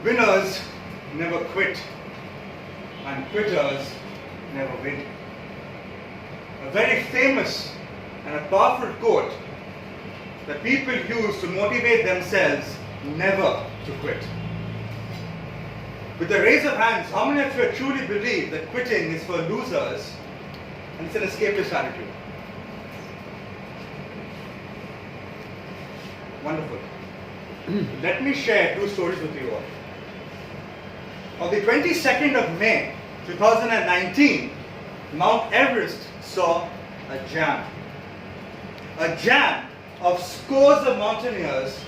Winners never quit, and quitters never win. A very famous and a powerful quote that people use to motivate themselves never to quit. With a raise of hands, how many of you truly believe that quitting is for losers and it's an escapist attitude? Wonderful. Let me share two stories with you all. On the 22nd of May 2019, Mount Everest saw a jam. A jam of scores of mountaineers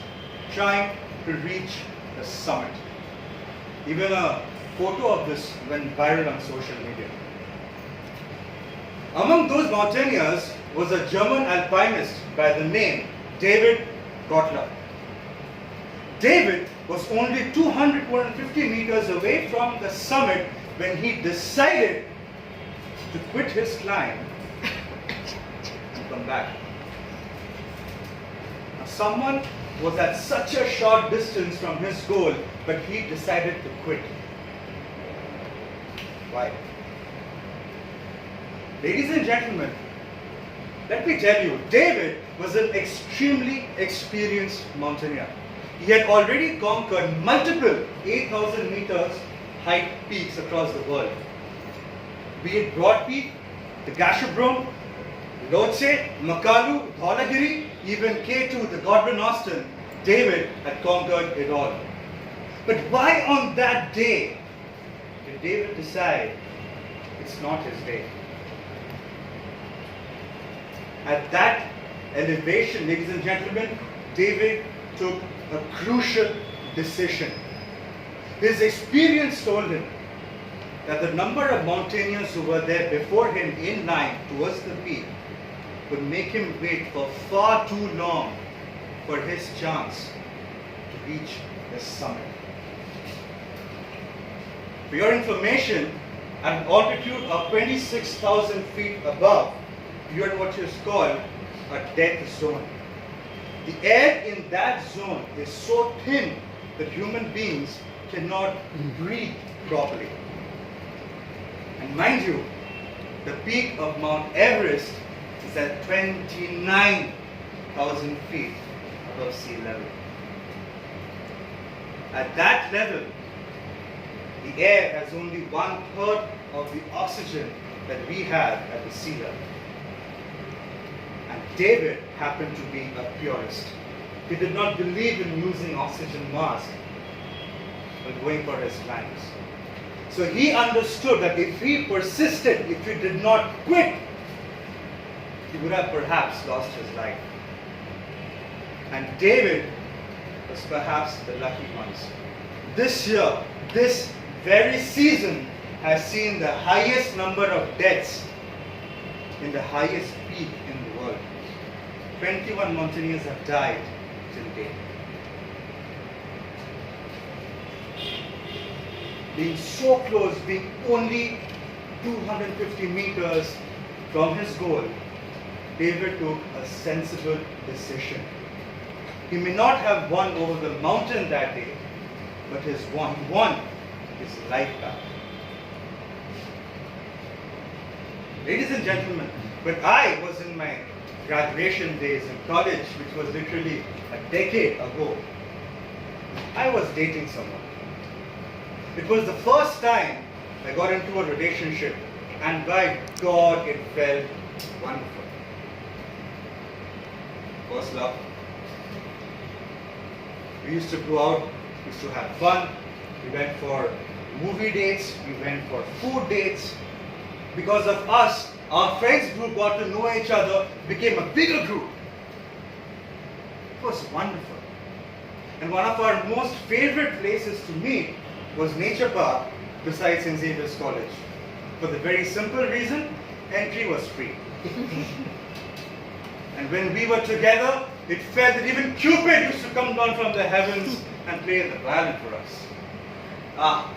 trying to reach the summit. Even a photo of this went viral on social media. Among those mountaineers was a German alpinist by the name David Gottler. David was only 250 meters away from the summit when he decided to quit his climb and come back. Now, someone was at such a short distance from his goal, but he decided to quit. Why? Ladies and gentlemen, let me tell you, David was an extremely experienced mountaineer. He had already conquered multiple 8,000 meters height peaks across the world. Be it Broad Peak, the Gasherbrum, Lhotse, Makalu, Dhaulagiri, even K2, the Godwin Austen, David had conquered it all. But why on that day did David decide it's not his day? At that elevation, ladies and gentlemen, David took a crucial decision. His experience told him that the number of mountaineers who were there before him in line towards the peak would make him wait for far too long for his chance to reach the summit. For your information, at an altitude of 26,000 feet above, you are what is called a death zone. The air in that zone is so thin that human beings cannot breathe properly. And mind you, the peak of Mount Everest is at 29,000 feet above sea level. At that level, the air has only 1/3 of the oxygen that we have at the sea level. And David happened to be a purist. He did not believe in using oxygen mask when going for his climbs. So he understood that if he persisted, if he did not quit, he would have perhaps lost his life. And David was perhaps the lucky ones. This year, this very season has seen the highest number of deaths in the highest peak in the world. 21 mountaineers have died till date. Being so close, being only 250 meters from his goal, David took a sensible decision. He may not have won over the mountain that day, but he won his life back. Ladies and gentlemen, when I was in my graduation days in college, which was literally a decade ago, I was dating someone. It was the first time I got into a relationship, and by God, it felt wonderful. First love. We used to go out, we used to have fun. We went for movie dates, we went for food dates. Because of us, our friends group got to know each other, became a bigger group. It was wonderful. And one of our most favorite places to meet was Nature Park beside St. Xavier's College. For the very simple reason, entry was free. And when we were together, it felt that even Cupid used to come down from the heavens and play the violin for us. Ah,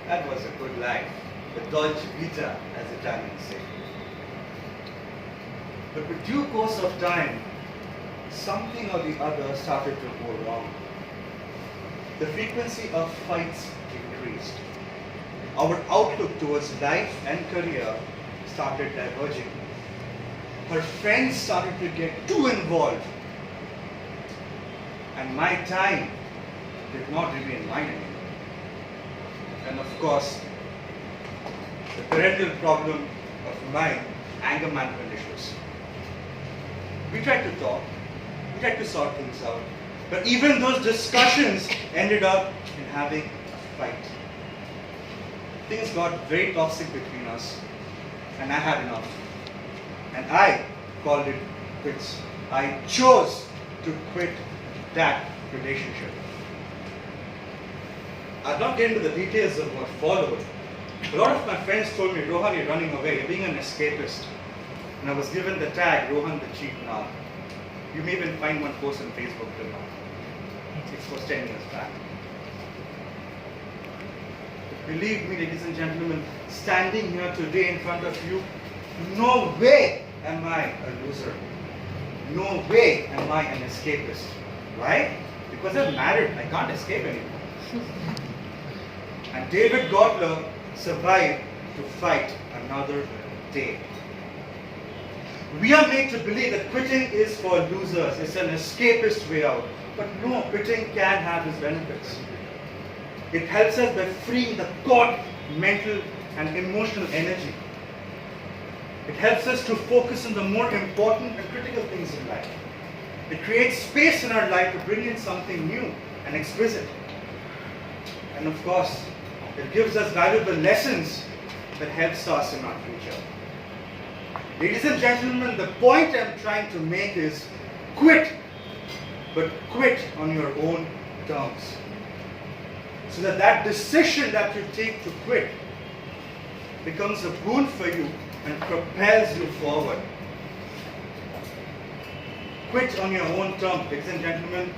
that was a good life. The dolce vita, as Italians say. But with due course of time, something or the other started to go wrong. the frequency of fights increased. Our outlook towards life and career started diverging. Her friends started to get too involved, and my time did not remain mine anymore. And of course, the perennial problem of mine, anger management issues. We tried to talk, we tried to sort things out, but even those discussions ended up in having a fight. Things got very toxic between us, and I had enough. And I called it quits. I chose to quit that relationship. I'll not get into the details of what followed. A lot of my friends told me, Rohan, you're running away, you're being an escapist. And I was given the tag, Rohan the cheat now. You may even find one post on Facebook till now. It was 10 years back. But believe me, ladies and gentlemen, standing here today in front of you, no way am I a loser. No way am I an escapist. Why? Because I'm married, I can't escape anymore. And David Gottler survived to fight another day. We are made to believe that quitting is for losers, it's an escapist way out. But no, quitting can have its benefits. It helps us by freeing the caught mental and emotional energy. It helps us to focus on the more important and critical things in life. It creates space in our life to bring in something new and exquisite. And of course, it gives us valuable lessons that helps us in our future. Ladies and gentlemen, the point I'm trying to make is quit, but quit on your own terms. So that that decision that you take to quit becomes a boon for you and propels you forward. Quit on your own terms, ladies and gentlemen.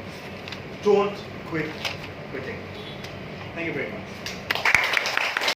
Don't quit quitting. Thank you very much.